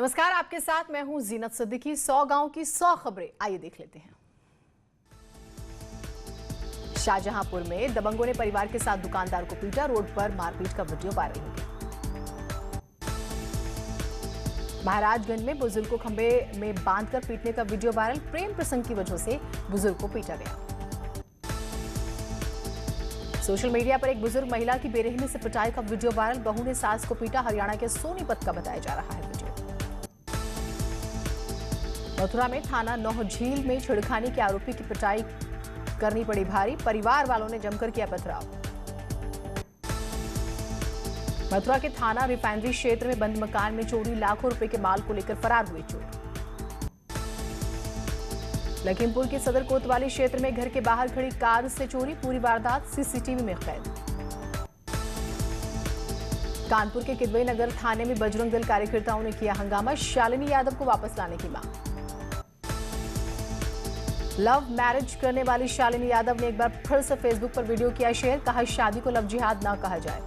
नमस्कार, आपके साथ मैं हूं जीनत सिद्दीकी। 100 गांव की 100 खबरें, आइए देख लेते हैं। शाहजहांपुर में दबंगों ने परिवार के साथ दुकानदार को पीटा, रोड पर मारपीट का वीडियो वायरल हो गया। महाराजगंज में बुजुर्ग को खंबे में बांधकर पीटने का वीडियो वायरल, प्रेम प्रसंग की वजह से बुजुर्ग को पीटा गया। सोशल मीडिया पर एक बुजुर्ग महिला की बेरहमी से पिटाई का वीडियो वायरल, बहू ने सास को पीटा, हरियाणा के सोनीपत का बताया जा रहा है वीडियो। मथुरा में थाना नौह झील में छेड़खानी के आरोपी की पिटाई करनी पड़ी भारी, परिवार वालों ने जमकर किया पथराव। मथुरा के थाना रिफाइनरी क्षेत्र में बंद मकान में चोरी, लाखों रुपए के माल को लेकर फरार हुए चोर। लखीमपुर के सदर कोतवाली क्षेत्र में घर के बाहर खड़ी कार से चोरी, पूरी वारदात सीसीटीवी में कैद। कानपुर के किदवई नगर थाने में बजरंग दल कार्यकर्ताओं ने किया हंगामा, शालिनी यादव को वापस लाने की मांग। लव मैरिज करने वाली शालिनी यादव ने एक बार फिर से फेसबुक पर वीडियो किया शेयर, कहा शादी को लव जिहाद ना कहा जाए।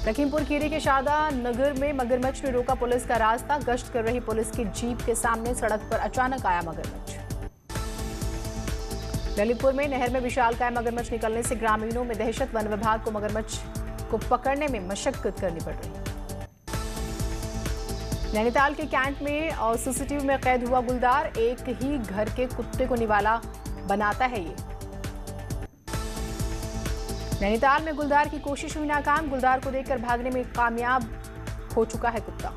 लखीमपुर खीरी के शारदा नगर में मगरमच्छ ने रोका पुलिस का रास्ता, गश्त कर रही पुलिस की जीप के सामने सड़क पर अचानक आया मगरमच्छ। ललितपुर में नहर में विशालकाय मगरमच्छ निकलने से ग्रामीणों में दहशत, वन विभाग को मगरमच्छ को पकड़ने में मशक्कत करनी पड़ रही। नैनीताल के कैंट में और सीसीटीवी में कैद हुआ गुलदार, एक ही घर के कुत्ते को निवाला बनाता है ये। नैनीताल में गुलदार की कोशिश हुई नाकाम, गुलदार को देखकर भागने में कामयाब हो चुका है कुत्ता।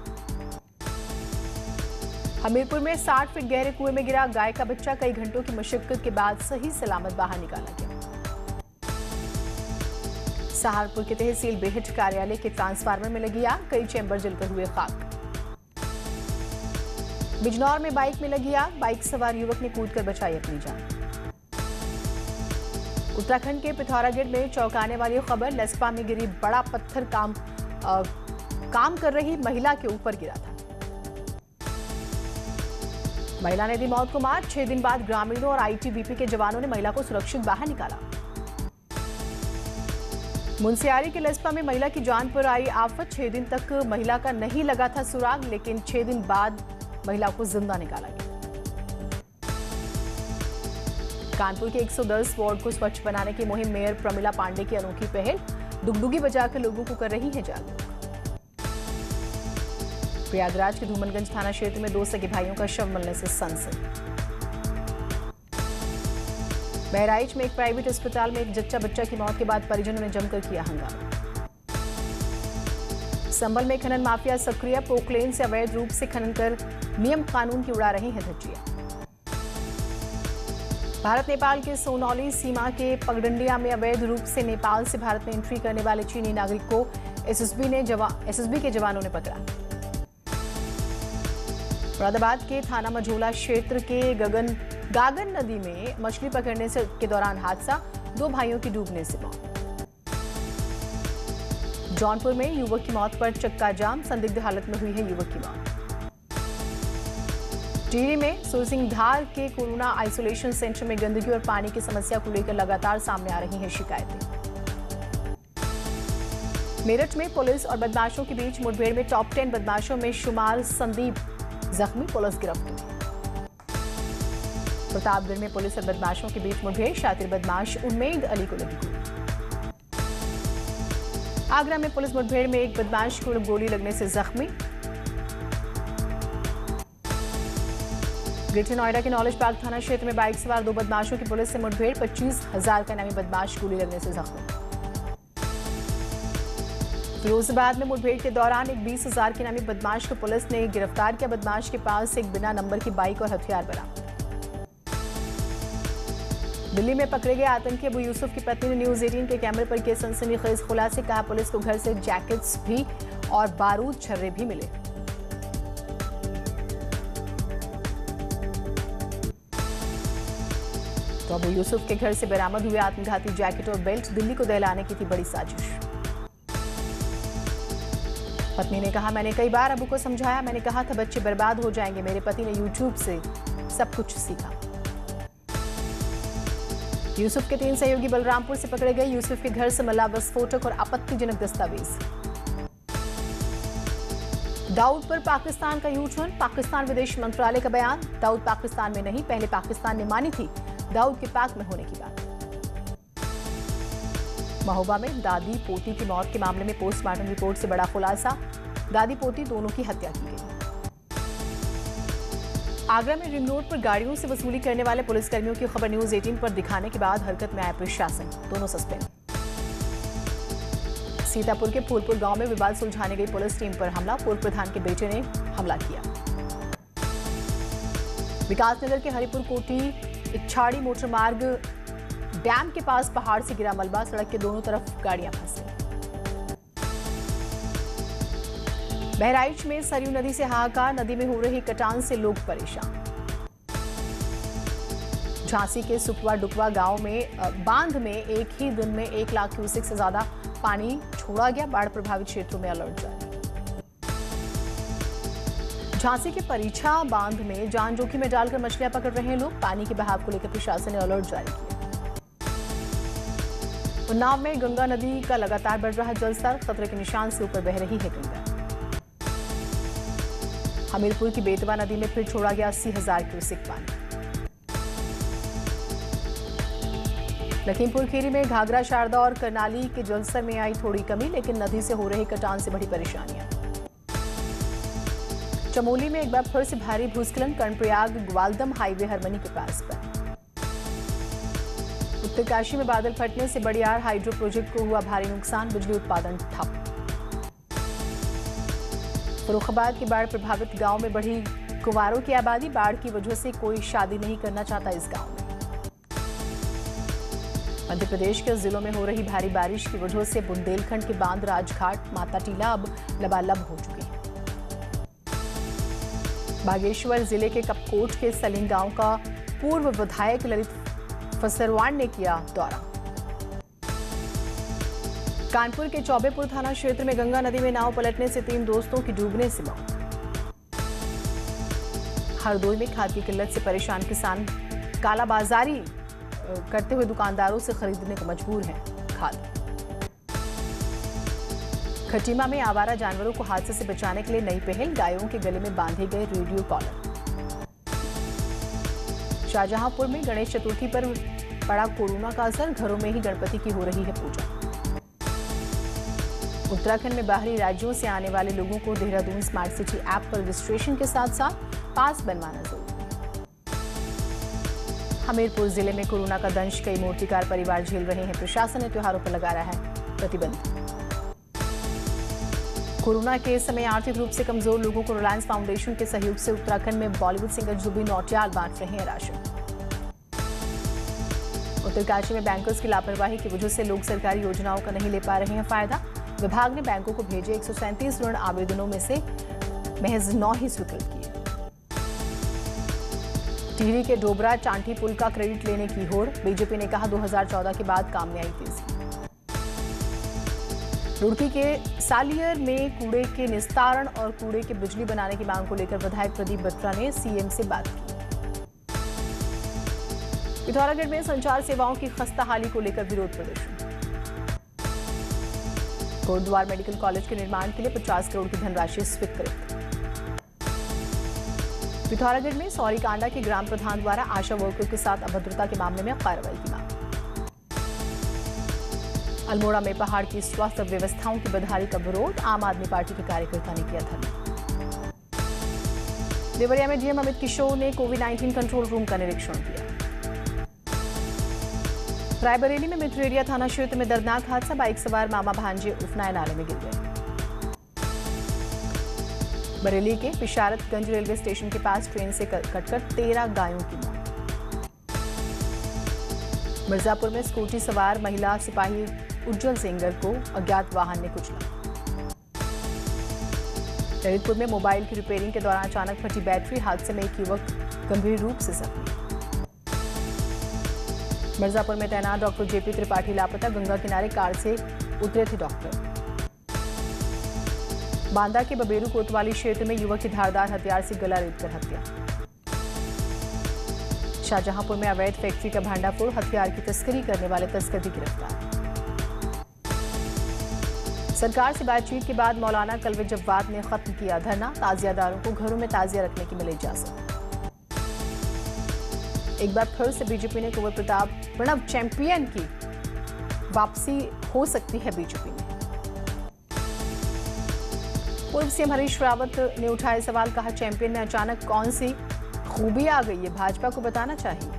हमीरपुर में 60 फीट गहरे कुएं में गिरा गाय का बच्चा, कई घंटों की मशक्कत के बाद सही सलामत बाहर निकाला गया। सहारनपुर के तहसील बेहट कार्यालय के ट्रांसफार्मर में लगी आग, कई चैम्बर जलकर हुए खाक। बिजनौर में बाइक में लगी आग, बाइक सवार युवक ने कूदकर बचाई अपनी जान। उत्तराखंड के पिथौरागढ़ में चौंकाने वाली खबर, लेस्पा में गिरी बड़ा पत्थर काम कर रही महिला के ऊपर गिरा था। महिला ने दी मौत को मात, 6 दिन बाद ग्रामीणों और आईटीबीपी के जवानों ने महिला को सुरक्षित बाहर निकाला। मुंशियारी के लेस्पा में महिला की जान पर आई आफत, 6 दिन तक महिला का नहीं लगा था सुराग, लेकिन 6 दिन बाद महिला को जिंदा निकाला गया। कानपुर के 110 वार्ड को स्वच्छ बनाने की मुहिम, मेयर प्रमिला पांडे की अनोखी पहल, डुगडुगी बजाकर लोगों को कर रही है जागरूक। प्रयागराज के धूमनगंज थाना क्षेत्र में 2 सगे भाइयों का शव मिलने से सनसनी। बहराइच में एक प्राइवेट अस्पताल में एक जच्चा बच्चा की मौत के बाद परिजनों ने जमकर किया हंगामा। संभल में खनन माफिया सक्रिय, पोकलेन से अवैध रूप से खनन कर नियम कानून की उड़ा रही है धज्जियां। भारत नेपाल के सोनौली सीमा के पगडंडिया में अवैध रूप से नेपाल से भारत में एंट्री करने वाले चीनी नागरिक को एसएसबी के जवानों ने पकड़ा। मुरादाबाद के थाना मझोला क्षेत्र के गागन नदी में मछली पकड़ने के दौरान हादसा, 2 भाइयों की डूबने से मौत। जौनपुर में युवक की मौत पर चक्का जाम, संदिग्ध हालत में हुई है युवक की मौत। टिहरी में सुरसिंगधार के कोरोना आइसोलेशन सेंटर में गंदगी और पानी की समस्या को लेकर लगातार सामने आ रही हैं शिकायतें। मेरठ में पुलिस और बदमाशों के बीच मुठभेड़ में टॉप 10 बदमाशों में शुमार संदीप जख्मी, पुलिस गिरफ्तार। प्रतापगढ़ में पुलिस और बदमाशों के बीच मुठभेड़, शातिर बदमाश उम्मेद अली को लगी गोली। आगरा में पुलिस मुठभेड़ में एक बदमाश को गोली लगने से जख्मी। ग्रेटर नोएडा के नॉलेज पार्क थाना क्षेत्र में बाइक सवार 2 बदमाशों की पुलिस से मुठभेड़, 25,000 का इनामी बदमाश गोली लगने से जख्मी। फिरोजाबाद में मुठभेड़ के दौरान एक 20,000 के इनामी बदमाश को पुलिस ने गिरफ्तार किया, बदमाश के पास एक बिना नंबर की बाइक और हथियार बरामद। दिल्ली में पकड़े गए आतंकी अबू यूसुफ की पत्नी ने न्यूज 18 के कैमरे पर किए सनसनीखेज खुलासे, कहा पुलिस को घर से जैकेट्स भी और बारूद छर्रे भी मिले। तो अबू यूसुफ के घर से बरामद हुए आत्मघाती जैकेट और बेल्ट, दिल्ली को दहलाने की थी बड़ी साजिश। पत्नी ने कहा, मैंने कई बार अबू को समझाया, मैंने कहा था बच्चे बर्बाद हो जाएंगे, मेरे पति ने यूट्यूब से सब कुछ सीखा। यूसुफ के 3 सहयोगी बलरामपुर से पकड़े गए, यूसुफ के घर से मिला विस्फोटक और आपत्तिजनक दस्तावेज। दाऊद पर पाकिस्तान का यू टर्न, पाकिस्तान विदेश मंत्रालय का बयान। दाऊद पाकिस्तान में नहीं, पहले पाकिस्तान ने मानी थी दाऊद के पाक में होने की बात। महोबा में दादी पोती की मौत के मामले में पोस्टमार्टम रिपोर्ट से बड़ा खुलासा, दादी पोती दोनों की हत्या की गई। आगरा में रिंग रोड पर गाड़ियों से वसूली करने वाले पुलिसकर्मियों की खबर न्यूज 18 पर दिखाने के बाद हरकत में आया प्रशासन, दोनों सस्पेंड। सीतापुर के फूलपुर गांव में विवाद सुलझाने गई पुलिस टीम पर हमला, पूर्व प्रधान के बेटे ने हमला किया। विकासनगर के हरिपुर कोटी इच्छाड़ी मोटर मार्ग डैम के पास पहाड़ से गिरा मलबा, सड़क के दोनों तरफ गाड़ियां फंसी। बहराइच में सरयू नदी से हाहाकार, नदी में हो रही कटान से लोग परेशान। झांसी के सुकवा डुकवा गांव में बांध में एक ही दिन में 1 लाख क्यूसेक से ज्यादा पानी छोड़ा गया, बाढ़ प्रभावित क्षेत्रों में अलर्ट जारी। झांसी के परीछा बांध में जान जोखिम में डालकर मछलियां पकड़ रहे हैं लोग, पानी के बहाव को लेकर प्रशासन ने अलर्ट जारी किया। उन्नाव में गंगा नदी का लगातार बढ़ रहा जलस्तर, खतरे के निशान से ऊपर बह रही है गंगा। हमीरपुर की बेतवा नदी में फिर छोड़ा गया 80,000 क्यूसेक पानी। लखीमपुर खीरी में घाघरा, शारदा और करनाली के जलस्तर में आई थोड़ी कमी, लेकिन नदी से हो रही कटान से बड़ी परेशानियां। चमोली में एक बार फिर से भारी भूस्खलन, कर्णप्रयाग ग्वालदम हाईवे हरमनी के पास पर। उत्तरकाशी में बादल फटने से बड़ियार हाइड्रो प्रोजेक्ट को हुआ भारी नुकसान, बिजली उत्पादन ठप। फर्रुखाबाद के बाढ़ प्रभावित गांव में बढ़ी कुंवारों की आबादी, बाढ़ की वजह से कोई शादी नहीं करना चाहता इस गांव में। मध्य प्रदेश के जिलों में हो रही भारी बारिश की वजह से बुंदेलखंड के बांध, राजघाट, माता टीला अब लबालब हो चुके हैं। बागेश्वर जिले के कपकोट के सलिंग गांव का पूर्व विधायक ललित फसरवान ने किया दौरा। कानपुर के चौबेपुर थाना क्षेत्र में गंगा नदी में नाव पलटने से 3 दोस्तों की डूबने से मौत। हरदोई में खाद की किल्लत से परेशान किसान कालाबाजारी करते हुए दुकानदारों से खरीदने को मजबूर हैं खाद। खटीमा में आवारा जानवरों को हादसे से बचाने के लिए नई पहल, गायों के गले में बांधे गए रेडियो कॉलर। शाहजहांपुर में गणेश चतुर्थी पर पड़ा कोरोना का असर, घरों में ही गणपति की हो रही है पूजा। उत्तराखंड में बाहरी राज्यों से आने वाले लोगों को देहरादून स्मार्ट सिटी ऐप पर रजिस्ट्रेशन के साथ साथ पास बनवाना जरूरी। हमीरपुर जिले में कोरोना का दंश, कई मूर्तिकार परिवार झेल रहे हैं, प्रशासन ने त्योहारों पर लगा रहा है प्रतिबंध। कोरोना के समय आर्थिक रूप से कमजोर लोगों को रिलायंस फाउंडेशन के सहयोग से उत्तराखंड में बॉलीवुड सिंगर जुबिन नौटियाल बांट रहे हैं राशन। उत्तरकाशी में बैंकर्स की लापरवाही की वजह से लोग सरकारी योजनाओं का नहीं ले पा रहे हैं फायदा, विभाग ने बैंकों को भेजे 137 ऋण आवेदनों में से महज 9 ही स्वीकृत किए। टिहरी के डोबरा चांठी पुल का क्रेडिट लेने की होड़, बीजेपी ने कहा 2014 के बाद काम में आई तेजी। रुड़की के सालियर में कूड़े के निस्तारण और कूड़े के बिजली बनाने की मांग को लेकर विधायक प्रदीप बत्रा ने सीएम से बात की। पिथौरागढ़ में संचार सेवाओं की खस्ताहाली को लेकर विरोध प्रदर्शन। कोटद्वार मेडिकल कॉलेज के निर्माण के लिए 50 करोड़ की धनराशि स्वीकृत। पिथौरागढ़ में सौरीकांडा के ग्राम प्रधान द्वारा आशा वर्कर के साथ अभद्रता के मामले में कार्रवाई की मांग। अल्मोड़ा में पहाड़ की स्वास्थ्य व्यवस्थाओं की बदहाली का विरोध, आम आदमी पार्टी के कार्यकर्ता ने किया धरना। देवरिया में डीएम अमित किशोर ने कोविड-19 कंट्रोल रूम का निरीक्षण किया। रायबरेली में मित्रेरिया थाना क्षेत्र में दर्दनाक हादसा, बाइक सवार मामा भांजे उफनाए नाले में गिर गए। बरेली के पिशारतगंज रेलवे स्टेशन के पास ट्रेन से कटकर 13 गायों की मौत। मिर्जापुर में स्कूटी सवार महिला सिपाही उज्जवल सेंगर को अज्ञात वाहन ने कुचला। ललितपुर में मोबाइल की रिपेयरिंग के दौरान अचानक फटी बैटरी, हादसे में एक युवक गंभीर रूप से जख्मी। मिर्जापुर में तैनात डॉक्टर जेपी त्रिपाठी लापता, गंगा किनारे कार से उतरे थे डॉक्टर। बांदा के बबेरू कोतवाली क्षेत्र में युवक की धारदार हथियार से गला रेतकर हत्या। शाहजहांपुर में अवैध फैक्ट्री का भांडाफोड़, हथियार की तस्करी करने वाले तस्कर भी गिरफ्तार। सरकार से बातचीत के बाद मौलाना कलवे जव्वाद ने खत्म किया धरना, ताजियादारों को घरों में ताजिया रखने की मिली इजाजत। एक बार फिर से बीजेपी ने कुंवर प्रताप प्रणव चैंपियन की वापसी हो सकती है बीजेपी में। पूर्व सीएम हरीश रावत ने उठाए सवाल, कहा चैंपियन में अचानक कौन सी खूबी आ गई है, भाजपा को बताना चाहिए।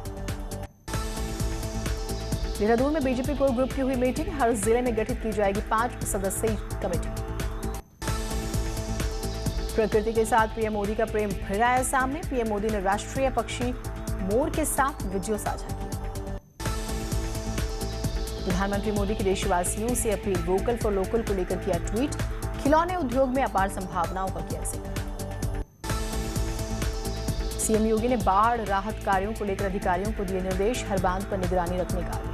देहरादून में बीजेपी कोर ग्रुप की हुई मीटिंग, हर जिले में गठित की जाएगी 5 सदस्यीय कमेटी। प्रकृति के साथ पीएम मोदी का प्रेम फिर आया सामने, पीएम मोदी ने राष्ट्रीय पक्षी मोर के साथ वीडियो साझा किया। प्रधानमंत्री मोदी की देशवासियों से अपील, वोकल फॉर लोकल को लेकर किया ट्वीट, खिलौने उद्योग में अपार संभावनाओं का किया जिक्र। सीएम योगी ने बाढ़ राहत कार्यों को लेकर अधिकारियों को दिए निर्देश, हर बांध पर निगरानी रखने का आदेश।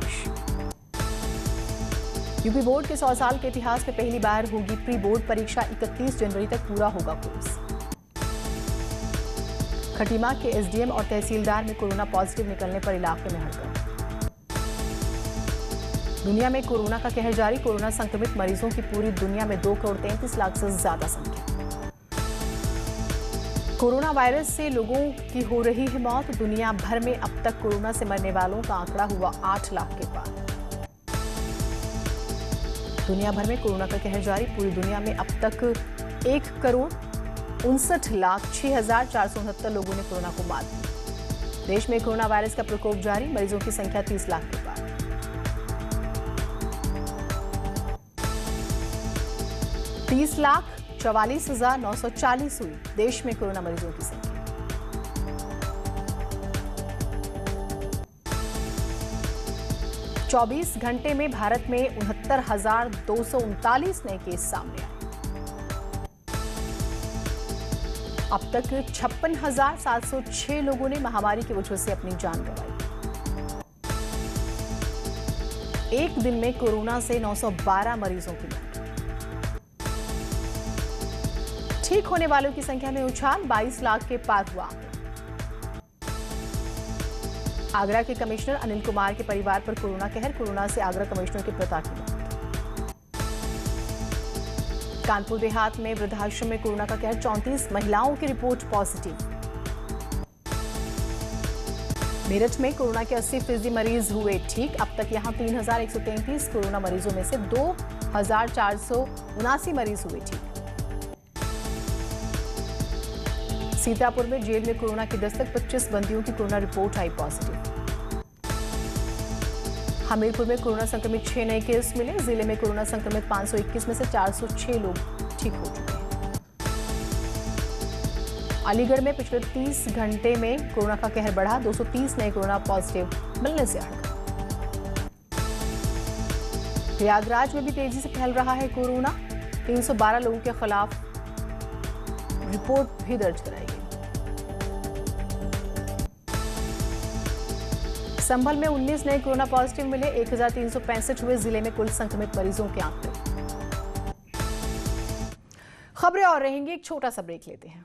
यूपी बोर्ड के 100 साल के इतिहास में पहली बार होगी प्री बोर्ड परीक्षा, 31 जनवरी तक पूरा होगा कोर्स। खटीमा के एसडीएम और तहसीलदार में कोरोना पॉजिटिव निकलने पर इलाके में हड़कंप। दुनिया में कोरोना का कहर जारी, कोरोना संक्रमित मरीजों की पूरी दुनिया में 2 करोड़ 33 लाख से ज्यादा संख्या। कोरोना वायरस से लोगों की हो रही है मौत, दुनिया भर में अब तक कोरोना से मरने वालों का आंकड़ा हुआ 8 लाख के पार। दुनिया भर में कोरोना का कहर जारी, पूरी दुनिया में अब तक 1 करोड़ 59,06,469 लोगों ने कोरोना को मात दी। देश में कोरोना वायरस का प्रकोप जारी, मरीजों की संख्या 30 लाख के पार। 30,44,940 हुई देश में कोरोना मरीजों की संख्या। चौबीस घंटे में भारत में 69,239 नए केस सामने आए। अब तक 56,706 लोगों ने महामारी की वजह से अपनी जान गंवाई। एक दिन में कोरोना से 912 मरीजों की मौत। ठीक होने वालों की संख्या में उछाल, 22 लाख के पार हुआ। आगरा के कमिश्नर अनिल कुमार के परिवार पर कोरोना कहर, कोरोना से आगरा कमिश्नर के पिता की मौत। कानपुर देहात में वृद्धाश्रम में कोरोना का कहर, 34 महिलाओं की रिपोर्ट पॉजिटिव। मेरठ में कोरोना के 80% मरीज हुए ठीक, अब तक यहां 3,133 कोरोना मरीजों में से 2,479 मरीज हुए ठीक। सीतापुर में जेल में कोरोना की दस्तक, 25 बंदियों की कोरोना रिपोर्ट आई पॉजिटिव। हमीरपुर में कोरोना संक्रमित 6 नए केस मिले, जिले में कोरोना संक्रमित 521 में से 406 लोग ठीक हो चुके हैं। अलीगढ़ में पिछले 30 घंटे में कोरोना का कहर बढ़ा, 230 नए कोरोना पॉजिटिव मिलने से हड़कंप। प्रयागराज में भी तेजी से फैल रहा है कोरोना, 312 लोगों के खिलाफ रिपोर्ट भी दर्ज कराई गई। संभल में 19 नए कोरोना पॉजिटिव मिले, 1,365 हुए जिले में कुल संक्रमित मरीजों के आंकड़े। खबरें और रहेंगी, एक छोटा सा ब्रेक लेते हैं।